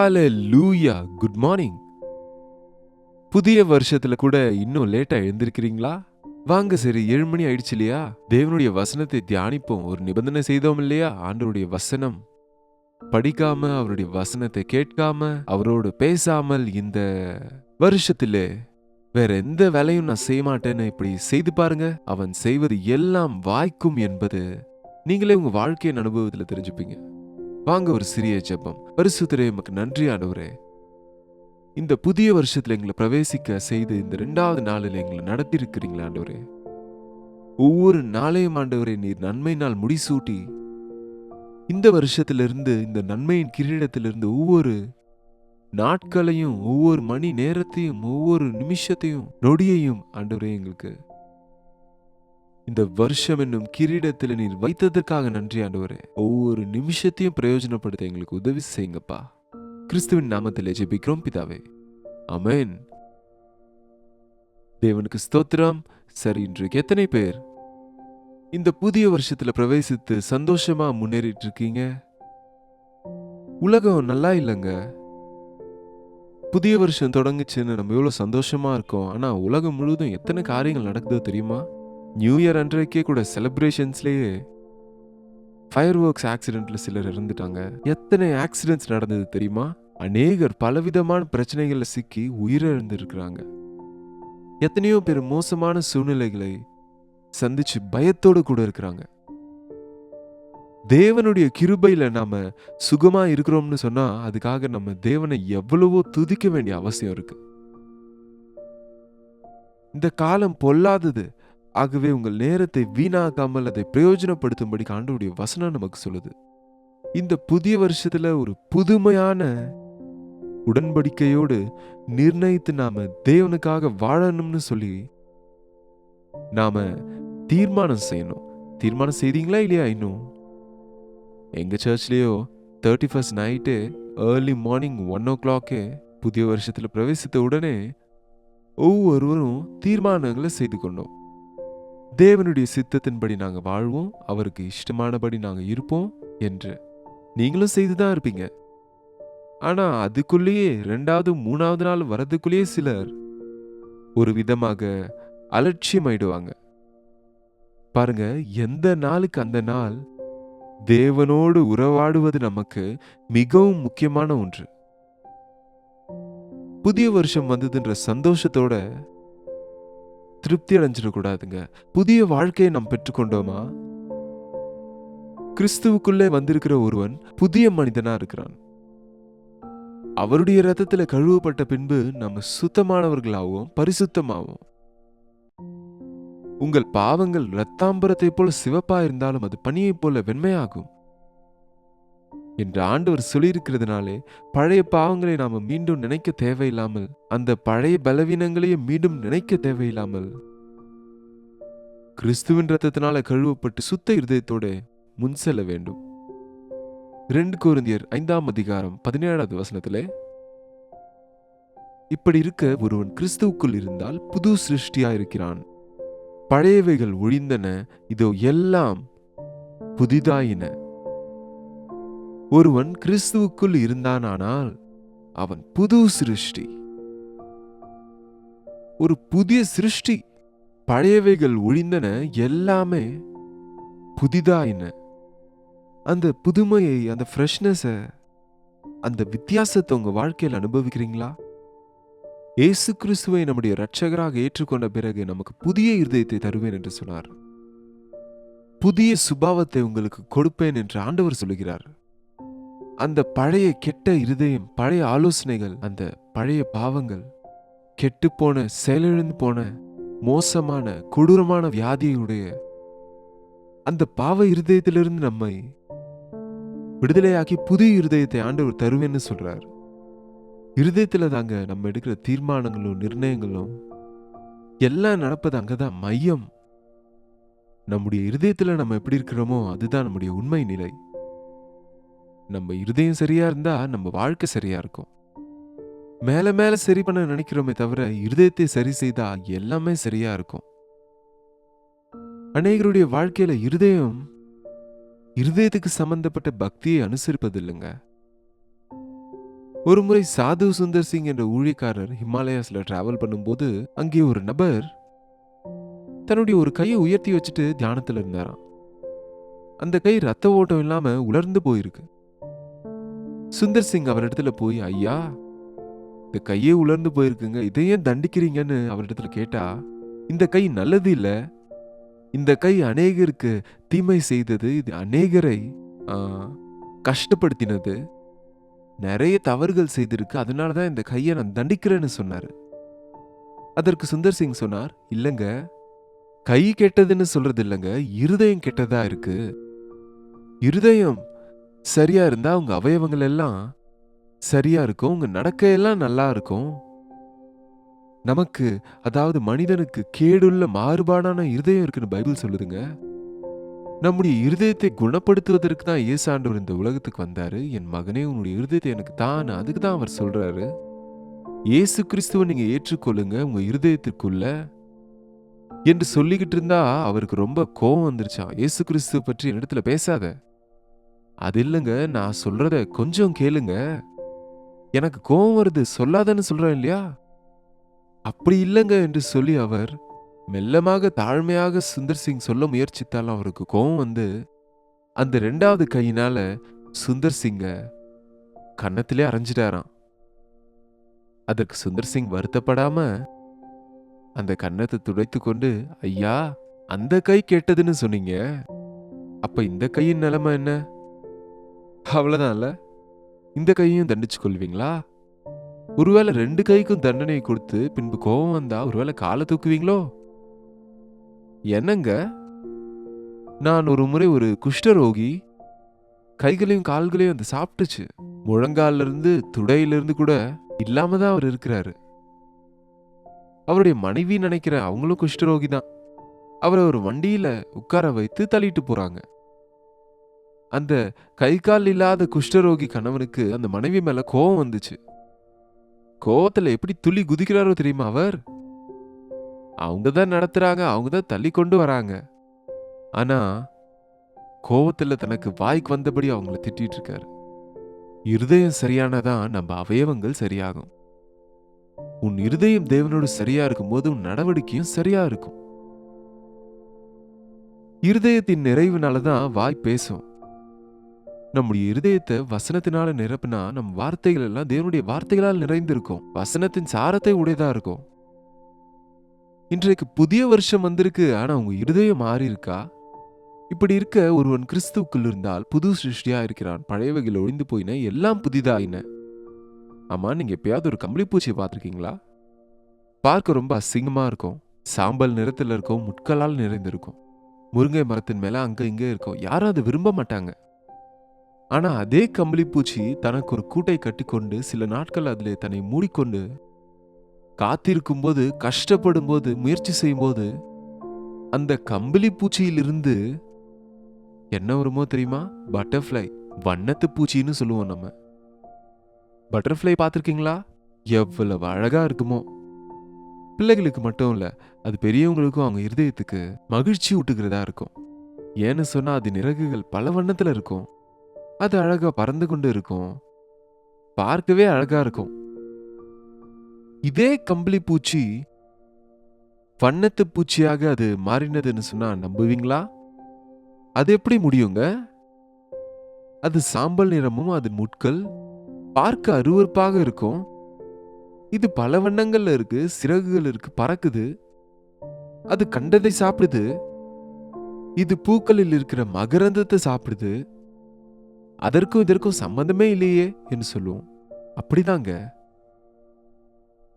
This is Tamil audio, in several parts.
ஹalleluya குட் மார்னிங். புதிய வருஷத்துல கூட இன்னும் லேட்டா எழுந்திருக்கிறீங்களா? வாங்க, சரி 7 மணி ஆயிடுச்சு இல்லையா? தேவனுடைய வசனத்தை தியானிப்போம். ஒரு நிபந்தனை செய்தோம் இல்லையா? ஆண்டவருடைய வசனம் படிக்காம, அவருடைய வசனத்தை கேட்காம, அவரோடு பேசாமல் இந்த வருஷத்திலே வேற எந்த வேலையும் நான் செய்ய மாட்டேன்னு இப்படி செய்து பாருங்க. அவன் செய்வது எல்லாம் வாய்க்கும் என்பது நீங்களே உங்க வாழ்க்கையின் அனுபவத்துல தெரிஞ்சுப்பீங்க. வாங்க, ஒரு சிறிய ஜெபம். பரிசுத்தரே, உமக்கு நன்றி ஆண்டவரே. இந்த புதிய வருஷத்துல எங்களை பிரவேசிக்க செய்து இந்த 2வது நாளில் எங்களை நடத்தி இருக்கிறீங்களா ஆண்டவரே? ஒவ்வொரு நாளையும் ஆண்டவரே நீர் நன்மை நாள் முடிசூட்டி இந்த வருஷத்திலிருந்து, இந்த நன்மையின் கிரீடத்திலிருந்து ஒவ்வொரு நாட்களையும், ஒவ்வொரு மணி நேரத்தையும், ஒவ்வொரு நிமிஷத்தையும், நொடியையும் ஆண்டவரே எங்களுக்கு இந்த வருஷம் என்னும் கிரீடத்தில் நீர் வைத்ததற்காக நன்றி ஆண்டவரே. ஒவ்வொரு நிமிஷத்தையும் பிரயோஜனப்படுத்த எங்களுக்கு உதவி செய்யுங்கப்பா. கிறிஸ்துவின் நாமத்திலே ஜெபிக்கிறோம் பிதாவே, ஆமென். தேவனுக்கு ஸ்தோத்திரம். சரி, இன்றைக்கு எத்தனை பேர் இந்த புதிய வருஷத்துல பிரவேசித்து சந்தோஷமா முன்னேறிட்டு இருக்கீங்க? உலகம் நல்லா இல்லைங்க. புதிய வருஷம் தொடங்குச்சுன்னு நம்ம எவ்வளவு சந்தோஷமா இருக்கோம். ஆனா உலகம் முழுவதும் எத்தனை காரியங்கள் நடக்குதோ தெரியுமா? நியூ இயர் அன்றைக்கே கூட செலிப்ரேஷன்ஸ்லயே ஃபயர் ஒர்க்ஸ் ஆக்சிடென்ட்ல சிலர் இறந்துட்டாங்க. எத்தனை ஆக்சிடென்ட்ஸ் நடந்தது தெரியுமா? அநேகர் பலவிதமான பிரச்சனைகள்ல சிக்கி உயிரிழந்திருக்கிறாங்க. எத்தனையோ பேர் மோசமான சூழ்நிலைகளை சந்திச்சு பயத்தோடு கூட இருக்கிறாங்க. தேவனுடைய கிருபையில நாம சுகமா இருக்கிறோம்னு சொன்னா அதுக்காக நம்ம தேவனை எவ்வளவோ துதிக்க வேண்டிய அவசியம் இருக்கு. இந்த காலம் பொல்லாதது. ஆகவே உங்கள் நேரத்தை வீணாக்காமல் அதை பிரயோஜனப்படுத்தும்படி ஆண்டவருடைய வசனம் நமக்கு சொல்லுது. இந்த புதிய வருஷத்துல ஒரு புதுமையான உடன்படிக்கையோடு நிர்ணயித்து நாம தேவனுக்காக வாழணும்னு சொல்லி நாம தீர்மானம் செய்யணும். தீர்மானம் செய்தீங்களா இல்லையா? இன்னும் எங்க சர்ச்லயோ 31st night early morning 1 o'clock புதிய வருஷத்துல பிரவேசித்த உடனே ஒவ்வொருவரும் தீர்மானங்களை செய்து கொண்டோம். தேவனுடைய சித்தத்தின்படி நாங்க வாழ்வோம், அவருக்கு இஷ்டமானபடி நாங்க இருப்போம் என்று நீங்களும் செய்துதான் இருப்பீங்க. ஆனா அதுக்குள்ளேயே 2வது 3வது நாள் வரதுக்குள்ளேயே சிலர் ஒரு விதமாக அலட்சியம் ஆயிடுவாங்க. பாருங்க, எந்த நாளுக்கு அந்த நாள் தேவனோடு உறவாடுவது நமக்கு மிகவும் முக்கியமான ஒன்று. புதிய வருஷம் வந்ததுன்ற சந்தோஷத்தோட திருப்தி அடைஞ்சிடக்கூடாதுங்க. புதிய வாழ்க்கையை நாம் பெற்றுக்கொண்டோமா? கிறிஸ்துவுக்குள்ளே வந்திருக்கிற ஒருவன் புதிய மனிதனா இருக்கிறான். அவருடைய இரத்தத்துல கழுவப்பட்ட பின்பு நம்ம சுத்தமானவர்களாகவும் பரிசுத்தமாகவும். உங்கள் பாவங்கள் இரத்தாம்பரத்தை போல சிவப்பா இருந்தாலும் அது பனியை போல வெண்மையாகும் என்று ஆண்டவர் சொல்லியிருக்கிறதுனாலே பழைய பாவங்களை நாம மீண்டும் நினைக்க தேவையில்லாமல், அந்த பழைய பலவீனங்களையும் மீண்டும் நினைக்க தேவையில்லாமல் கிறிஸ்துவின் இரத்தத்தினால கழுவப்பட்டு சுத்த இருதயத்தோட முன் செல்ல வேண்டும். 2 கொரிந்தியர் 5ஆம் அதிகாரம் 17வது வசனத்திலே, இப்படி இருக்க ஒருவன் கிறிஸ்துவுக்குள் இருந்தால் புது சிருஷ்டியா இருக்கிறான். பழையவைகள் ஒழிந்தன, இதோ எல்லாம் புதிதாயின. ஒருவன் கிறிஸ்துவுக்குள் இருந்தானால் அவன் புது சிருஷ்டி, ஒரு புதிய சிருஷ்டி. பழையவைகள் ஒழிந்தன, எல்லாமே புதிதாயின. அந்த புதுமையை, அந்த ஃப்ரெஷ்னஸ, அந்த வித்தியாசத்தை உங்க வாழ்க்கையில் அனுபவிக்கிறீங்களா? இயேசு கிறிஸ்துவை நம்முடைய இரட்சகராக ஏற்றுக்கொண்ட பிறகு நமக்கு புதிய இருதயத்தை தருவேன் என்று சொன்னார். புதிய சுபாவத்தை உங்களுக்கு கொடுப்பேன் என்று ஆண்டவர் சொல்லுகிறார். அந்த பழைய கெட்ட இருதயம், பழைய ஆலோசனைகள், அந்த பழைய பாவங்கள், கெட்டுப்போன, செயலிழந்து போன, மோசமான கொடூரமான வியாதியுடைய அந்த பாவ இருதயத்திலிருந்து நம்மை விடுதலையாக்கி புதிய இருதயத்தை ஆண்டவர் தருவேன்னு சொல்றார். இருதயத்துல தாங்க நம்ம எடுக்கிற தீர்மானங்களும் நிர்ணயங்களும் எல்லாம் நடப்பது. அங்கதான் மையம். நம்முடைய இருதயத்துல நம்ம எப்படி இருக்கிறோமோ அதுதான் நம்முடைய உண்மை நிலை. நம்ம இருதயம் சரியா இருந்தா நம்ம வாழ்க்கை சரியா இருக்கும். மேல மேல சரி பண்ண நினைக்கிறோமே தவிர இருதயத்தை சரி செய்தா எல்லாமே சரியா இருக்கும். அநேகருடைய வாழ்க்கையில இருதயத்துக்கு சம்பந்தப்பட்ட பக்தியை அனுசரிப்பது இல்லைங்க. ஒரு முறை சாது சுந்தர் சிங் என்ற ஊழியக்காரர் ஹிமாலயாஸ்ல டிராவல் பண்ணும்போது அங்கே ஒரு நபர் தன்னுடைய ஒரு கையை உயர்த்தி வச்சுட்டு தியானத்துல இருந்தாராம். அந்த கை ரத்த ஓட்டம் இல்லாம உலர்ந்து போயிருக்கு. சுந்தர் சிங் அவரிடத்துல போய், ஐயா, இந்த கையே உலர்ந்து போயிருக்குங்க, இதை ஏன் தண்டிக்கிறீங்கன்னு அவரிடத்துல கேட்டா, இந்த கை நல்லது இல்ல, இந்த கை அநேகருக்கு தீமை செய்தது, இது அநேகரை கஷ்டப்படுத்தினது, நிறைய தவறுகள் செய்திருக்கு, அதனாலதான் இந்த கையை நான் தண்டிக்கிறேன்னு சொன்னாரு. அதற்கு சுந்தர் சிங் சொன்னார், இல்லங்க, கை கெட்டதுன்னு சொல்றது இல்லங்க, இருதயம் கெட்டதா இருக்கு. இருதயம் சரியா இருந்தா உங்க அவயவங்கள் எல்லாம் சரியா இருக்கும், உங்க நடக்கையெல்லாம் நல்லா இருக்கும். நமக்கு, அதாவது மனிதனுக்கு கேடுள்ள மாறுபாடான இருதயம் இருக்குன்னு பைபிள் சொல்லுதுங்க. நம்முடைய இருதயத்தை குணப்படுத்துவதற்கு தான் இயேசு ஆண்டவர் இந்த உலகத்துக்கு வந்தாரு. என் மகனே, உன்னுடைய இருதயத்தை எனக்கு தான், அதுக்கு தான் அவர் சொல்றாரு. இயேசு கிறிஸ்துவை நீங்க ஏற்றுக்கொள்ளுங்க உங்க இருதயத்திற்குள்ள என்று சொல்லிக்கிட்டு இருந்தா அவருக்கு ரொம்ப கோபம் வந்துருச்சான். இயேசு கிறிஸ்துவ பற்றி என்னிடத்துல பேசாத. அது இல்லைங்க, நான் சொல்றத கொஞ்சம் கேளுங்க. எனக்கு கோபம் வருது, சொல்லாதன்னு சொல்றேன் இல்லையா? அப்படி இல்லைங்க என்று சொல்லி அவர் மெல்லமாக தாழ்மையாக சுந்தர் சிங் சொல்ல முயற்சித்தாலும் அவருக்கு கோபம் வந்து அந்த 2வது கையினால சுந்தர் சிங்க கன்னத்திலே அரைஞ்சிட்டாராம். அதற்கு சுந்தர் சிங் வருத்தப்படாம அந்த கன்னத்தை துடைத்து கொண்டு, ஐயா, அந்த கை கெட்டதுன்னு சொன்னீங்க, அப்ப இந்த கையின் நிலைமை என்ன? அவ்வளவுதான்ல, இந்த கையையும் தண்டிச்சு கொள்வீங்களா? ஒருவேளை 2 கைக்கும் தண்டனை கொடுத்து பின்பு கோபம் வந்தா ஒருவேளை காலை தூக்குவீங்களோ? என்னங்க, நான் ஒரு முறை ஒரு குஷ்டரோகி கைகளையும் கால்களையும் அந்த சாப்பிட்டுச்சு. முழங்கால இருந்து துடையிலிருந்து கூட இல்லாம தான் அவர் இருக்கிறாரு. அவருடைய மனைவி நினைக்கிறேன், அவங்களும் குஷ்டரோகி தான். அவரை ஒரு வண்டியில உட்கார வைத்து தள்ளிட்டு போறாங்க. அந்த கை கால் இல்லாத குஷ்டரோகி கணவனுக்கு அந்த மனைவி மேல கோபம் வந்துச்சு. கோவத்துல எப்படி துள்ளி குதிக்கிறாரோ தெரியுமா அவர்? அவங்க தான் நடத்துறாங்க, அவங்க தான் தள்ளி கொண்டு வராங்க. ஆனா கோவத்துல தனக்கு வாய்க்கு வந்தபடி அவங்கள திட்டிட்டு இருக்காரு. இருதயம் சரியானதான் நம்ம அவயவங்கள் சரியாகும். உன் இருதயம் தேவனோடு சரியா இருக்கும்போது உன் நடவடிக்கையும் சரியா இருக்கும். இருதயத்தின் நிறைவுனாலதான் வாய் பேசும். நம்முடைய இருதயத்தை வசனத்தினால நிரப்புனா நம் வார்த்தைகள் எல்லாம் தேவனுடைய வார்த்தைகளால் நிறைந்திருக்கும். வசனத்தின் சாரத்தை உடையதா இருக்கும். இன்றைக்கு புதிய வருஷம் வந்திருக்கு, ஆனா உங்க இருதயம் மாறி இருக்கா? இப்படி இருக்க, ஒருவன் கிறிஸ்துவுக்குள் இருந்தால் புது சிருஷ்டியா இருக்கிறான், பழையவைகள் ஒழிந்து போயின, எல்லாம் புதிதாயின. ஆமா, நீங்க எப்பயாவது ஒரு கம்பளிப்பூச்சியை பார்த்திருக்கீங்களா? பார்க்க ரொம்ப அசிங்கமா இருக்கும். சாம்பல் நிறத்துல இருக்கும், முட்களால் நிறைந்திருக்கும். முருங்கை மரத்தின் மேல அங்க இங்க இருக்கும். யாரும் அதை விரும்ப மாட்டாங்க. ஆனா அதே கம்பளிப்பூச்சி தனக்கு ஒரு கூட்டை கட்டிக்கொண்டு சில நாட்கள் அதிலே தன்னை மூடிக்கொண்டு காத்திருக்கும் போது, கஷ்டப்படும் போது, முயற்சி செய்யும் போது அந்த கம்பளிப்பூச்சியிலிருந்து என்ன வருமோ தெரியுமா? பட்டர்ஃப்ளை, வண்ணத்து பூச்சின்னு சொல்லுவோம் நம்ம. பட்டர்ஃப்ளை பார்த்திருக்கீங்களா? எவ்வளவு அழகா இருக்குமோ. பிள்ளைகளுக்கு மட்டும் இல்ல, அது பெரியவங்களுக்கும் அவங்க இருதயத்துக்கு மகிழ்ச்சி ஊட்டுகிறதா இருக்கும். ஏன்னு சொன்னா அது இறகுகள் பல வண்ணத்துல இருக்கும். அது அழகா பறந்து கொண்டு இருக்கும். பார்க்கவே அழகா இருக்கும். இதே கம்பளி பூச்சி வண்ணத்து பூச்சியாக அது மாறினதுன்னு சொன்னா நம்புவீங்களா? அது எப்படி முடியுங்க? அது சாம்பல் நிறமும் அது முட்கள் பார்க்க அருவருப்பாக இருக்கும். இது பல வண்ணங்கள்ல இருக்கு, சிறகுகள் இருக்கு, பறக்குது. அது கண்டதை சாப்பிடுது. இது பூக்களில் இருக்கிற மகரந்தத்தை சாப்பிடுது. அதற்கும் இதற்கும் சம்பந்தமே இல்லையே என்று சொல்லுவோம். அப்படிதாங்க,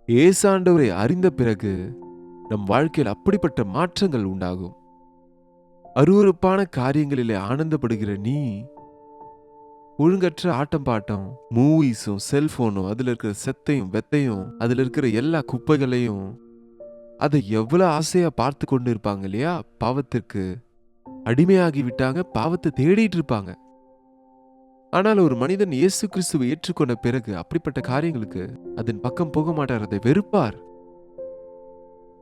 ஏசாண்டவரை அறிந்த பிறகு நம் வாழ்க்கையில் அப்படிப்பட்ட மாற்றங்கள் உண்டாகும். அருவருப்பான காரியங்களிலே ஆனந்தப்படுகிற நீ ஒழுங்கற்ற ஆட்டம் பாட்டம், மூவிஸும் செல்போனும், அதுல இருக்கிற செத்தையும் வெத்தையும், அதுல இருக்கிற எல்லா குப்பைகளையும் அதை எவ்வளவு ஆசையா பார்த்து கொண்டு இருப்பாங்க இல்லையா? பாவத்திற்கு அடிமையாகி விட்டாங்க, பாவத்தை தேடிட்டு இருப்பாங்க. ஆனால் ஒரு மனிதன் இயேசு கிறிஸ்துவை ஏற்றுக்கொண்ட பிறகு அப்படிப்பட்ட காரியங்களுக்கு அதன் பக்கம் போக மாட்டார், அதை வெறுப்பார்.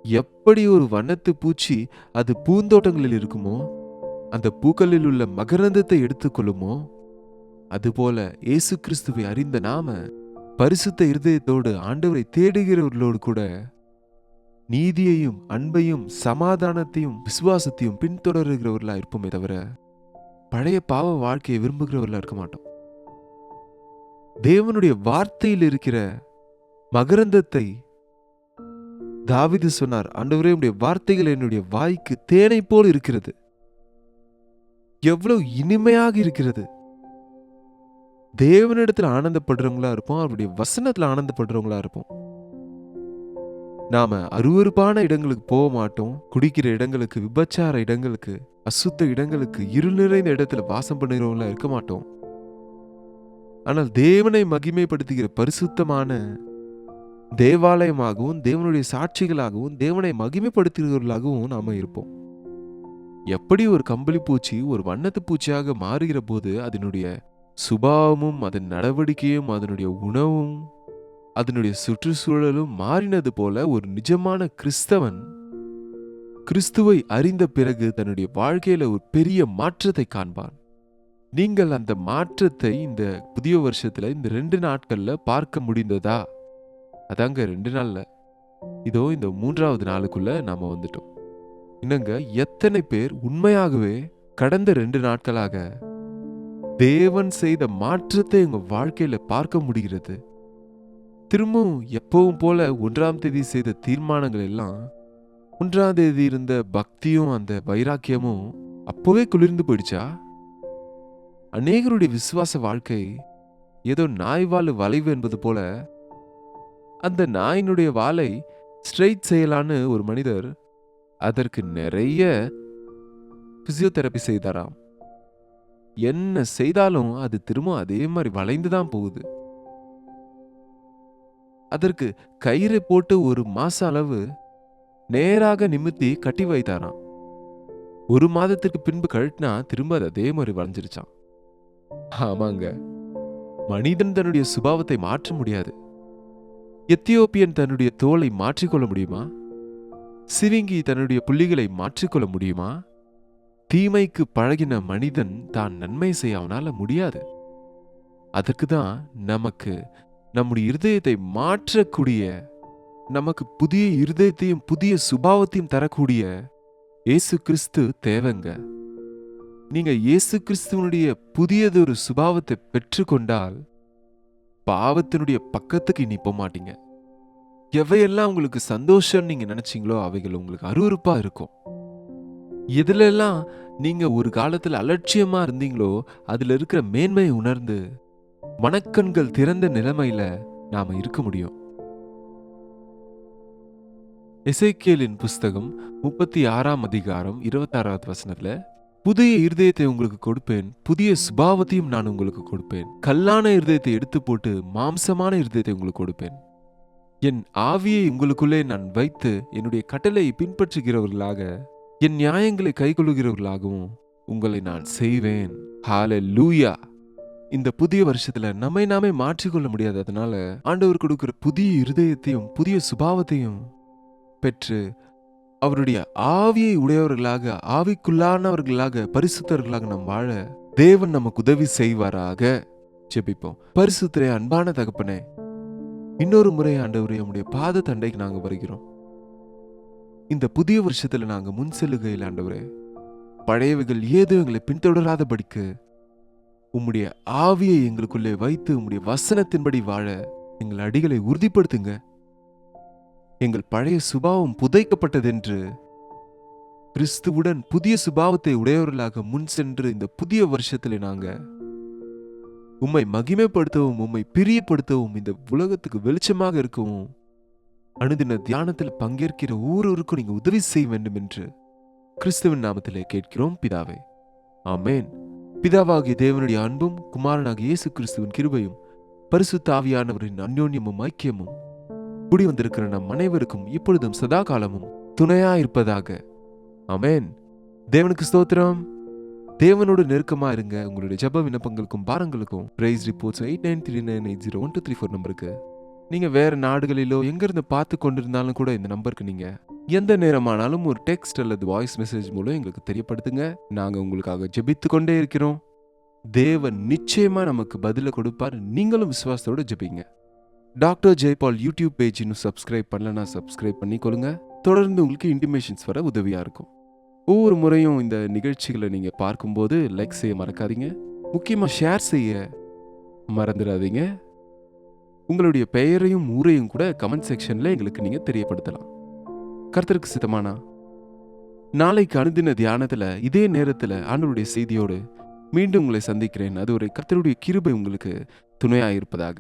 எப்படி ஒரு வண்ணத்து பூச்சி அது பூந்தோட்டங்களில் இருக்குமோ, அந்த பூக்களில் உள்ள மகரந்தத்தை எடுத்துக்கொள்ளுமோ, அதுபோல இயேசு கிறிஸ்துவை அறிந்த நாம பரிசுத்த இருதயத்தோடு ஆண்டவரை தேடுகிறவர்களோடு கூட நீதியையும் அன்பையும் சமாதானத்தையும் விசுவாசத்தையும் பின்தொடர்கிறவர்களா இருப்போமே தவிர பழைய பாவ வாழ்க்கையை விரும்புகிறவர்களா இருக்க மாட்டோம். தேவனுடைய வார்த்தையில் இருக்கிற மகரந்தத்தை தாவீது சொன்னார், ஆண்டவரே உம்முடைய வார்த்தைகள் என்னுடைய வாய்க்கு தேனை போல் இருக்கிறது, எவ்வளவு இனிமையாக இருக்கிறது. தேவனிடத்தில் ஆனந்தப்படுறவங்களா இருப்போம், அவருடைய வசனத்துல ஆனந்தப்படுறவங்களா இருப்போம். நாம அருவருப்பான இடங்களுக்கு போக மாட்டோம். குடிக்கிற இடங்களுக்கு, விபச்சார இடங்களுக்கு, அசுத்த இடங்களுக்கு, இருள் நிறைந்த இடத்துல வாசம் பண்ணுகிறவங்களா இருக்க மாட்டோம். ஆனால் தேவனை மகிமைப்படுத்துகிற பரிசுத்தமான தேவாலயமாகவும் தேவனுடைய சாட்சிகளாகவும் தேவனை மகிமைப்படுத்துகிறவர்களாகவும் நாம இருப்போம். எப்படி ஒரு கம்பளி பூச்சி ஒரு வண்ணத்து பூச்சியாக மாறுகிற போது அதனுடைய சுபாவமும் அதன் நடவடிக்கையும் அதனுடைய உணவும் அதனுடைய சுற்றுச்சூழலும் மாறினது போல ஒரு நிஜமான கிறிஸ்தவன் கிறிஸ்துவை அறிந்த பிறகு தன்னுடைய வாழ்க்கையில ஒரு பெரிய மாற்றத்தை காண்பான். நீங்கள் அந்த மாற்றத்தை இந்த புதிய வருஷத்துல இந்த 2 நாட்கள்ல பார்க்க முடிந்ததா? அதாங்க 2 நாள்ல, இதோ இந்த 3வது நாளுக்குள்ள நாம வந்துட்டோம். என்னங்க, எத்தனை பேர் உண்மையாகவே கடந்த 2 நாட்களாக தேவன் செய்த மாற்றத்தை உங்க வாழ்க்கையில பார்க்க முடிகிறது? திரும்பவும் எப்பவும் போல 1ஆம் தேதி செய்த தீர்மானங்கள் எல்லாம், 1ஆம் தேதி இருந்த பக்தியும் அந்த வைராக்கியமும் அப்பவே குளிர்ந்து போயிடுச்சா? அநேகருடைய விசுவாச வாழ்க்கை ஏதோ நாய் வால் வளைவு என்பது போல, அந்த நாயினுடைய வாலை ஸ்ட்ரெயிட் செய்யலான்னு ஒரு மனிதர் அதற்கு நிறைய பிசியோதெரபி செய்தாராம். என்ன செய்தாலும் அது திரும்ப அதே மாதிரி வளைந்துதான் போகுது. அதற்கு கயிறை போட்டு 1 மாச அளவு நேராக நிமித்தி கட்டி வைத்தாராம். 1 மாதத்திற்கு பின்பு கழட்டினா திரும்ப அது அதே மாதிரி வளைஞ்சிருச்சான். ஆமாங்க, மனிதன் தன்னுடைய சுபாவத்தை மாற்ற முடியாது. எத்தியோப்பியன் தன்னுடைய தோலை மாற்றிக்கொள்ள முடியுமா? சிவிங்கி தன்னுடைய புள்ளிகளை மாற்றிக்கொள்ள முடியுமா? தீமைக்கு பழகின மனிதன் தான் நன்மை செய்ய அவனால முடியாது. அதற்கு தான் நமக்கு நம்முடைய இருதயத்தை மாற்றக்கூடிய, நமக்கு புதிய இருதயத்தையும் புதிய சுபாவத்தையும் தரக்கூடிய இயேசு கிறிஸ்து தேவைங்க. நீங்க இயேசு கிறிஸ்துவனுடைய புதியதொரு சுபாவத்தை பெற்றுக்கொண்டால் பாவத்தினுடைய பக்கத்துக்கு இனி போக மாட்டீங்க. எவையெல்லாம் உங்களுக்கு சந்தோஷம் நீங்க நினைச்சீங்களோ அவைகள் உங்களுக்கு அருவருப்பா இருக்கும். எதுல எல்லாம் நீங்க ஒரு காலத்துல அலட்சியமா இருந்தீங்களோ அதுல இருக்கிற மேன்மையை உணர்ந்து மனக்கண்கள் திறந்த நிலைமையில நாம இருக்க முடியும். எசேக்கியேலின் புஸ்தகம் 36ஆம் அதிகாரம் 26வது வசனத்துல, புதிய இருதயத்தை உங்களுக்கு கொடுப்பேன், புதிய சுபாவத்தையும் நான் உங்களுக்கு கொடுப்பேன். கல்லான இருதயத்தை எடுத்து போட்டு மாம்சமான இருதயத்தை உங்களுக்கு கொடுப்பேன். என் ஆவியை உங்களுக்குள்ளே நான் வைத்து என்னுடைய கட்டளை பின்பற்றுகிறவர்களாக என் நியாயங்களை கைக்கொள்ளுகிறவர்களாகவும் உங்களை நான் செய்வேன். ஹல்லேலூயா. இந்த புதிய வருஷத்துல நம்மை நாமே மாற்றிக்கொள்ள முடியாததுனால ஆண்டவர் கொடுக்கிற புதிய இருதயத்தையும் புதிய சுபாவத்தையும் பெற்று அவருடைய ஆவியை உடையவர்களாக, ஆவிக்குள்ளானவர்களாக, பரிசுத்தர்களாக நாம் வாழ தேவன் நமக்கு உதவி செய்வாராக. ஜெபிப்போம். பரிசுத்தரே, அன்பான தகப்பனே, இன்னொரு முறை ஆண்டவரே உம்முடைய பாத தண்டைக்கு நாங்க வருகிறோம். இந்த புதிய வருஷத்துல நாங்க முன் செல்லுகையில் ஆண்டவரே, பழையவைகள் ஏதோ எங்களை பின்தொடராதபடிக்கு உம்முடைய ஆவியை எங்களுக்குள்ளே வைத்து உம்முடைய வசனத்தின்படி வாழ எங்கள் அடிகளை உறுதிப்படுத்துங்க. எங்கள் பழைய சுபாவம் புதைக்கப்பட்டதென்று கிறிஸ்துவுடன் புதிய சுபாவத்தை உடையவர்களாக முன் சென்று இந்த புதிய வருஷத்துல நாங்க உம்மை மகிமைப்படுத்தவும் உம்மை பிரியப்படுத்தவும் இந்த உலகத்துக்கு வெளிச்சமாக இருக்கவும் அனுதின தியானத்தில் பங்கேற்கிற ஒவ்வொருவருக்கும் நீங்க உதவி செய்ய வேண்டும் என்று கிறிஸ்துவின் நாமத்திலே கேட்கிறோம் பிதாவே, ஆமேன். பிதாவாகிய தேவனுடைய அன்பும் குமாரனாகிய இயேசு கிறிஸ்துவின் கிருபையும் பரிசுத்த ஆவியானவரின் அந்யோன்யமும் ஐக்கியமும் கூடி வந்திருக்கிற நம் அனைவருக்கும் இப்பொழுதும் சதா காலமும் துணையாயிருப்பதாக. ஆமேன். தேவனுக்கு ஸ்தோத்திரம். தேவனோடு நெருக்கமா இருங்க. உங்களுடைய ஜெப விண்ணப்பங்களுக்கும் பாரங்களுக்கும் பிரைஸ் ரிப்போர்ட்ஸ் 8939801234 நம்பருக்கு நீங்க வேற நாடுகளிலோ எங்கிருந்து பார்த்து கொண்டிருந்தாலும் கூட இந்த நம்பருக்கு நீங்க எந்த நேரமானாலும் ஒரு டெக்ஸ்ட் அல்லது வாய்ஸ் மெசேஜ் மூலம் எங்களுக்கு தெரியப்படுத்துங்க. நாங்க உங்களுக்காக ஜெபித்து கொண்டே இருக்கிறோம். தேவன் நிச்சயமா நமக்கு பதில கொடுப்பார். நீங்களும் விசுவாசத்தோட ஜெபிங்க. டாக்டர் ஜெயபால் யூடியூப் பேஜ் இன்னும் சப்ஸ்கிரைப் பண்ணலன்னா சப்ஸ்கிரைப் பண்ணிக்கொள்ளுங்க. தொடர்ந்து உங்களுக்கு இன்டிமேஷன்ஸ் வர உதவியா இருக்கும். ஒவ்வொரு முறையும் இந்த நிகழ்ச்சிகளை நீங்க பார்க்கும்போது லைக் செய்ய மறக்காதீங்க. முக்கியமா ஷேர் செய்ய மறந்துடாதீங்க. உங்களுடைய பெயரையும் ஊரையும் கூட கமெண்ட் செக்ஷன்ல எங்களுக்கு நீங்க தெரியப்படுத்தலாம். கர்த்தருக்கு சித்தமானா நாளைக்கு அனுதின தியானத்துல இதே நேரத்துல ஆண்டவருடைய செய்தியோடு மீண்டும் உங்களை சந்திக்கிறேன். அது ஒரு கர்த்தருடைய கிருபை உங்களுக்கு துணையாயிருப்பதாக.